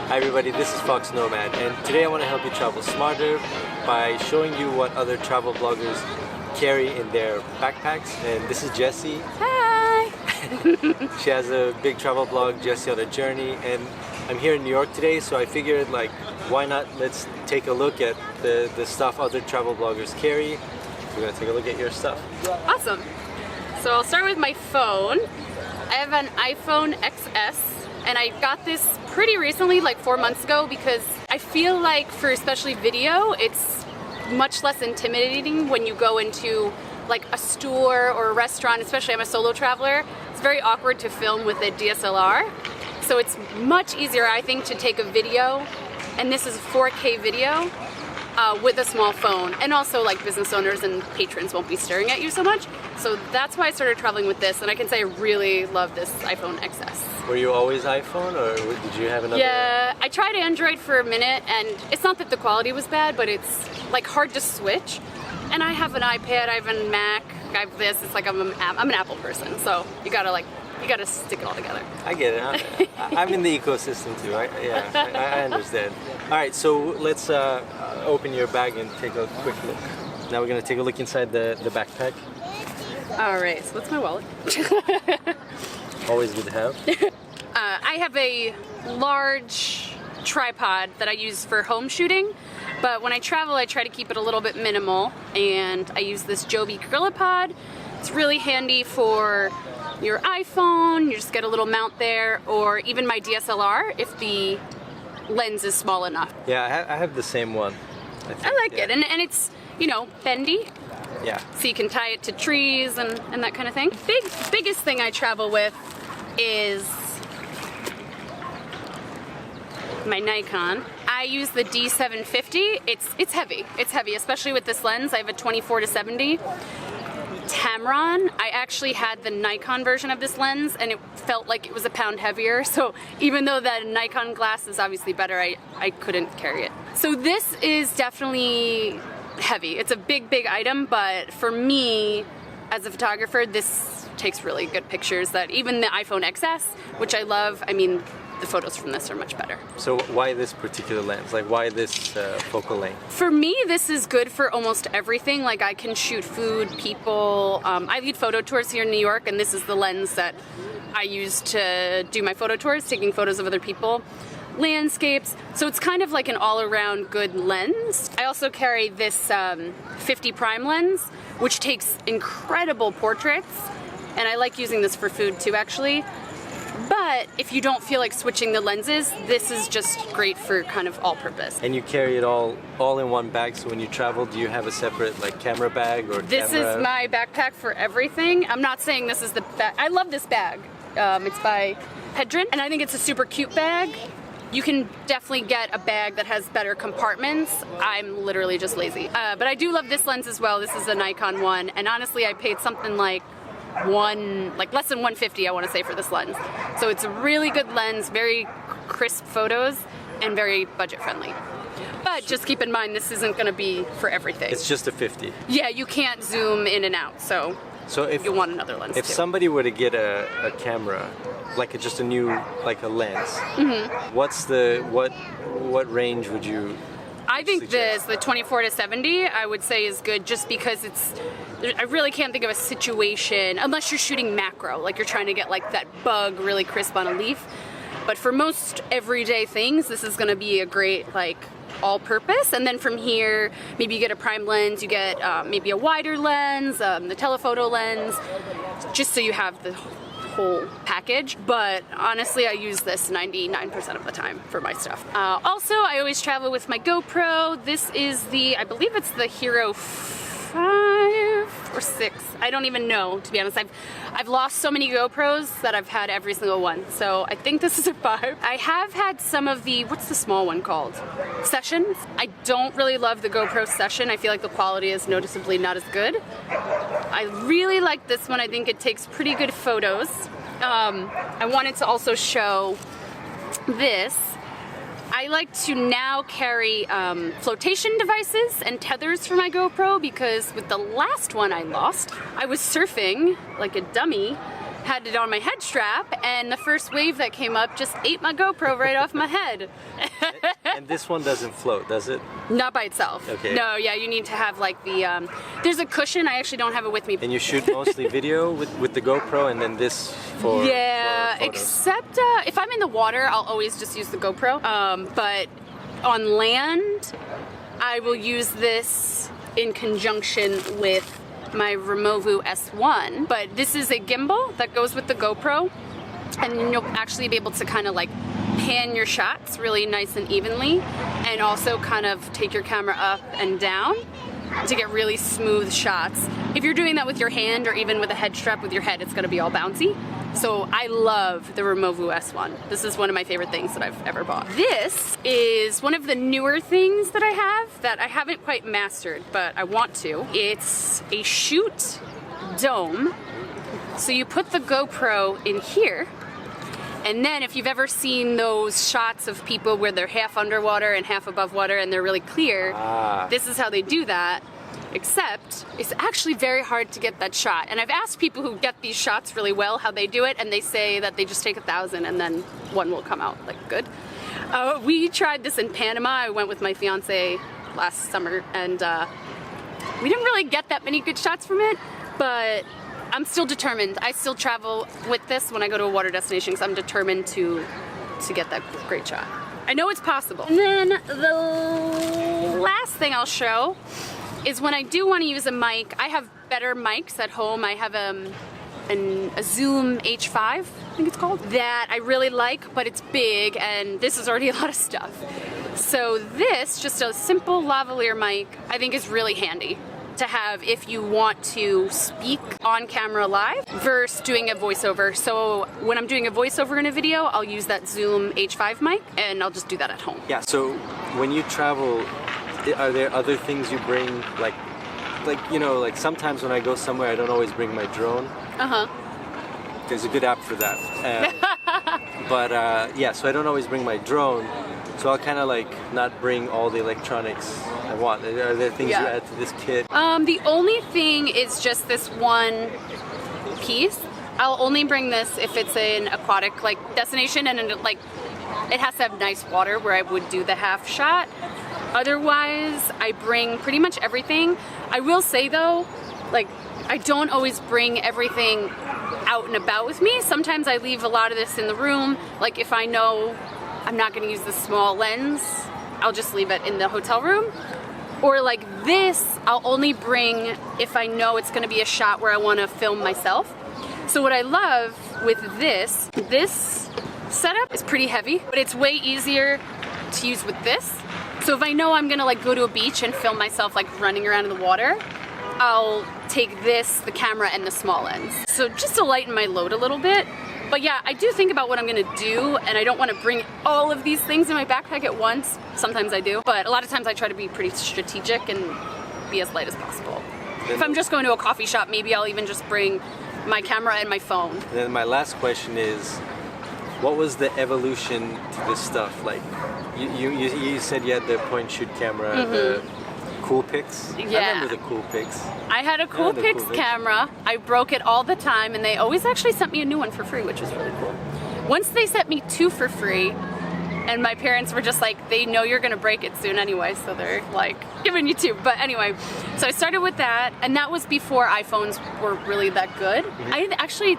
Hi everybody, this is foXnoMad, and today I want to help you travel smarter by showing you what other travel bloggers carry in their backpacks. And this is Jessie. Hi! She has a big travel blog, Jessie On A Journey, and I'm here in New York today, so I figured, like, why not let's take a look at the stuff other travel bloggers carry. We're gonna take a look at your stuff. Awesome. So I'll start with my phone. I have an iPhone XS, and I got this pretty recently, like 4 months ago, because I feel like for especially video, it's much less intimidating when you go into like a store or a restaurant, especially I'm a solo traveler. It's very awkward to film with a DSLR. So it's much easier, I think, to take a video, and this is a 4K video with a small phone. And also, like, business owners and patrons won't be staring at you so much. So that's why I started traveling with this, and I can say I really love this iPhone XS. Were you always iPhone, or did you have another? Yeah, I tried Android for a minute, and it's not that the quality was bad, but it's like hard to switch. And I have an iPad, I have a Mac, I have this. It's like I'm an Apple person, so you gotta stick it all together. I get it. I'm in the ecosystem too. I understand. All right, so let's open your bag and take a quick look. Now we're gonna take a look inside the backpack. All right, so that's my wallet. Always good to have. I have a large tripod that I use for home shooting, but when I travel, I try to keep it a little bit minimal, and I use this Joby Gorillapod. It's really handy for your iPhone. You just get a little mount there, or even my DSLR if the lens is small enough. Yeah, I have the same one. I like it, and it's, you know, bendy. Yeah. So you can tie it to trees and that kind of thing. Biggest thing I travel with is my Nikon. I use the D750. It's heavy. It's heavy, especially with this lens. I have a 24-70. Tamron. I actually had the Nikon version of this lens, and it felt like it was a pound heavier. So even though the Nikon glass is obviously better, I couldn't carry it. So this is definitely heavy. It's a big item, but for me as a photographer, this takes really good pictures. That even the iPhone XS, which I love, I mean, the photos from this are much better. So why this particular lens? Like, why this focal length? For me, this is good for almost everything. Like, I can shoot food, people. I lead photo tours here in New York, and this is the lens that I use to do my photo tours, taking photos of other people, landscapes. So it's kind of like an all-around good lens. I also carry this 50 prime lens, which takes incredible portraits, and I like using this for food too, actually. But if you don't feel like switching the lenses, this is just great for kind of all-purpose. And you carry it all in one bag, so when you travel, do you have a separate, like, camera bag or This is my backpack for everything. I'm not saying this is the bag. I love this bag. It's by Hedron, and I think it's a super cute bag. You can definitely get a bag that has better compartments. I'm literally just lazy. But I do love this lens as well. This is a Nikon one, and honestly, I paid something like less than $150, I want to say, for this lens. So it's a really good lens, very crisp photos, and very budget friendly. But just keep in mind, this isn't going to be for everything. It's just a 50. Yeah, you can't zoom in and out, so if you want another lens if too. somebody were to get a camera, like just a new, like a lens, what's what range would you I think suggest? the 24-70, I would say, is good, just because I really can't think of a situation, unless you're shooting macro, like you're trying to get like that bug really crisp on a leaf. But for most everyday things, this is gonna be a great, like, all-purpose. And then from here, maybe you get a prime lens, you get maybe a wider lens, the telephoto lens, just so you have the whole package. But honestly, I use this 99% of the time for my stuff. Also, I always travel with my GoPro. This is I believe it's the Hero 5 or 6. I don't even know, to be honest. I've lost so many GoPros that I've had every single one. So I think this is a 5. I have had some of the, what's the small one called? Sessions. I don't really love the GoPro Session. I feel like the quality is noticeably not as good. I really like this one. I think it takes pretty good photos. I wanted to also show this. I like to now carry flotation devices and tethers for my GoPro, because with the last one I lost, I was surfing like a dummy, had it on my head strap, and the first wave that came up just ate my GoPro right off my head. And this one doesn't float, does it? Not by itself. Okay. No, yeah, you need to have like the, there's a cushion. I actually don't have it with me. And you shoot mostly video with the GoPro, and then this for Yeah, for photos. except if I'm in the water, I'll always just use the GoPro. But on land, I will use this in conjunction with my Removu S1. But this is a gimbal that goes with the GoPro, and you'll actually be able to kind of like pan your shots really nice and evenly, and also kind of take your camera up and down to get really smooth shots. If you're doing that with your hand or even with a head strap with your head, it's gonna be all bouncy. So I love the Removu S1. This is one of my favorite things that I've ever bought. This is one of the newer things that I have that I haven't quite mastered, but I want to. It's a shoot dome. So you put the GoPro in here, and then if you've ever seen those shots of people where they're half underwater and half above water and they're really clear, this is how they do that. Except it's actually very hard to get that shot. And I've asked people who get these shots really well how they do it, and they say that they just take 1,000 and then one will come out like good. We tried this in Panama. I went with my fiance last summer, and we didn't really get that many good shots from it, but I'm still determined. I still travel with this when I go to a water destination because I'm determined to get that great shot. I know it's possible. And then the last thing I'll show is when I do want to use a mic. I have better mics at home. I have a Zoom H5, I think it's called, that I really like, but it's big, and this is already a lot of stuff. So this, just a simple lavalier mic, I think is really handy to have if you want to speak on camera live versus doing a voiceover. So when I'm doing a voiceover in a video, I'll use that Zoom H5 mic, and I'll just do that at home. Yeah, so when you travel, are there other things you bring, like you know, like sometimes when I go somewhere I don't always bring my drone. There's a good app for that. But yeah, so I don't always bring my drone, so I'll kind of like not bring all the electronics I want. Are there things you add to this kit? The only thing is just this one piece. I'll only bring this if it's an aquatic like destination, and it has to have nice water where I would do the half shot. Otherwise, I bring pretty much everything. I will say though, like, I don't always bring everything out and about with me. Sometimes I leave a lot of this in the room. Like if I know I'm not gonna use the small lens, I'll just leave it in the hotel room. Or like this, I'll only bring if I know it's gonna be a shot where I wanna film myself. So what I love with this setup is pretty heavy, but it's way easier to use with this. So if I know I'm gonna like go to a beach and film myself like running around in the water, I'll take this, the camera, and the small lens. So just to lighten my load a little bit. But yeah, I do think about what I'm gonna do, and I don't wanna bring all of these things in my backpack at once. Sometimes I do, but a lot of times I try to be pretty strategic and be as light as possible. If I'm just going to a coffee shop, maybe I'll even just bring my camera and my phone. And then my last question is, what was the evolution to this stuff? Like, you said you had the point shoot camera, the Coolpix. Yeah. I remember the Coolpix. I had a Coolpix camera. I broke it all the time, and they always actually sent me a new one for free, which was really cool. Once they sent me 2 for free, and my parents were just like, they know you're gonna break it soon anyway, so they're like giving you 2. But anyway, so I started with that, and that was before iPhones were really that good. I actually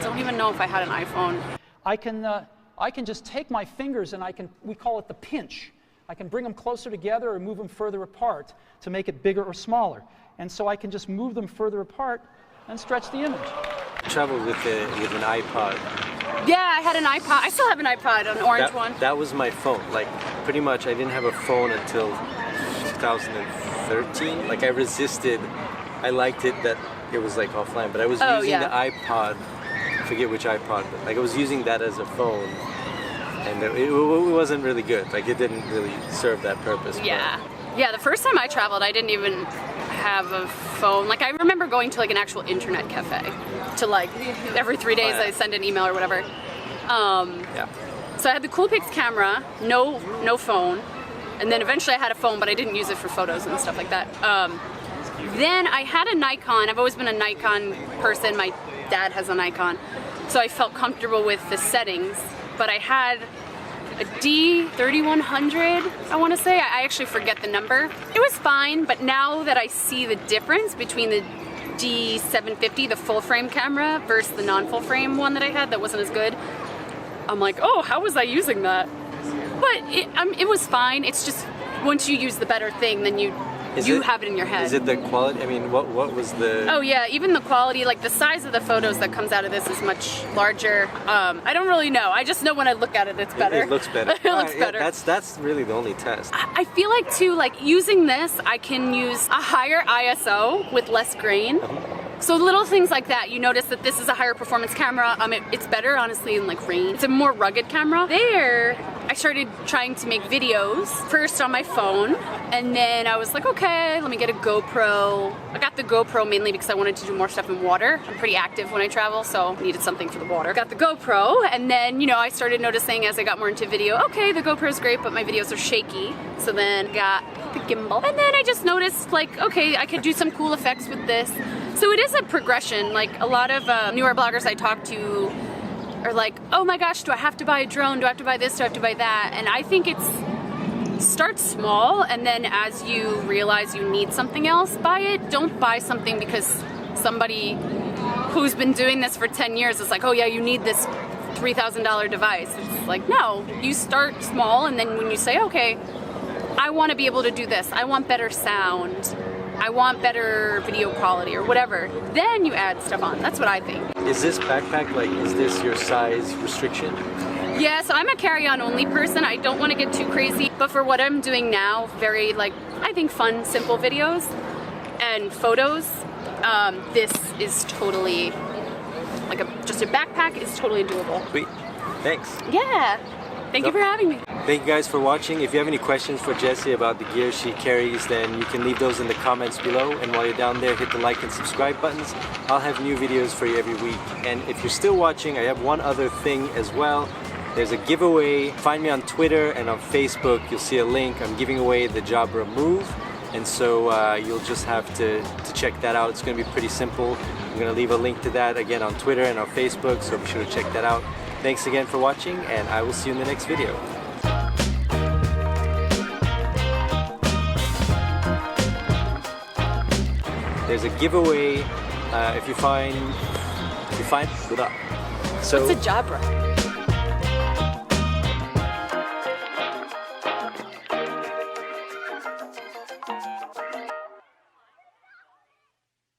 don't even know if I had an iPhone. I can just take my fingers and we call it the pinch. I can bring them closer together or move them further apart to make it bigger or smaller. And so I can just move them further apart and stretch the image. I traveled with an iPod. Yeah, I had an iPod. I still have an iPod, an orange one. That was my phone. Like, pretty much I didn't have a phone until 2013. Like, I resisted. I liked it that it was like offline, but I was using the iPod. I forget which iPod, but like I was using that as a phone, and it wasn't really good. Like, it didn't really serve that purpose. Yeah. Yeah, the first time I traveled, I didn't even have a phone. Like, I remember going to like an actual internet cafe to like every 3 days I send an email or whatever. So I had the Coolpix camera, no phone, and then eventually I had a phone, but I didn't use it for photos and stuff like that. Then I had a Nikon. I've always been a Nikon person. My dad has a Nikon. So I felt comfortable with the settings, but I had a D3100, I want to say. I actually forget the number. It was fine, but now that I see the difference between the D750, the full frame camera, versus the non-full frame one that I had that wasn't as good, I'm like, oh, how was I using that? But it was fine. It's just once you use the better thing, then you have it in your head. Is it the quality? I mean, what was the... Oh yeah, even the quality, like the size of the photos that comes out of this is much larger. I don't really know. I just know when I look at it, it's better. It looks better. It looks better. That's really the only test. I feel like too, like using this, I can use a higher ISO with less grain. So little things like that, you notice that this is a higher performance camera. It's better, honestly, in like rain. It's a more rugged camera. There, I started trying to make videos, first on my phone, and then I was like, okay, let me get a GoPro. I got the GoPro mainly because I wanted to do more stuff in water. I'm pretty active when I travel, so I needed something for the water. Got the GoPro, and then, I started noticing as I got more into video, okay, the GoPro's great, but my videos are shaky. So then got the gimbal, and then I just noticed, like, okay, I could do some cool effects with this. So it is a progression. Like a lot of newer bloggers I talk to are like, oh my gosh, do I have to buy a drone? Do I have to buy this? Do I have to buy that? And I think start small, and then as you realize you need something else, buy it. Don't buy something because somebody who's been doing this for 10 years is like, oh yeah, you need this $3,000 device. It's like, no, you start small, and then when you say, okay, I want to be able to do this. I want better sound. I want better video quality or whatever. Then you add stuff on. That's what I think. Is this backpack, like, is this your size restriction? Yeah, so I'm a carry-on only person. I don't want to get too crazy, but for what I'm doing now, very, like, I think fun, simple videos and photos, this is totally, like, just a backpack is totally doable. Sweet. Thanks. Yeah. Thank you for having me. Thank you guys for watching. If you have any questions for Jessie about the gear she carries, then you can leave those in the comments below. And while you're down there, hit the like and subscribe buttons. I'll have new videos for you every week. And if you're still watching, I have one other thing as well. There's a giveaway. Find me on Twitter and on Facebook. You'll see a link. I'm giving away the Jabra Move. And so you'll just have to check that out. It's going to be pretty simple. I'm going to leave a link to that again on Twitter and on Facebook, so be sure to check that out. Thanks again for watching, and I will see you in the next video. There's a giveaway if you find. So what's a Jabra?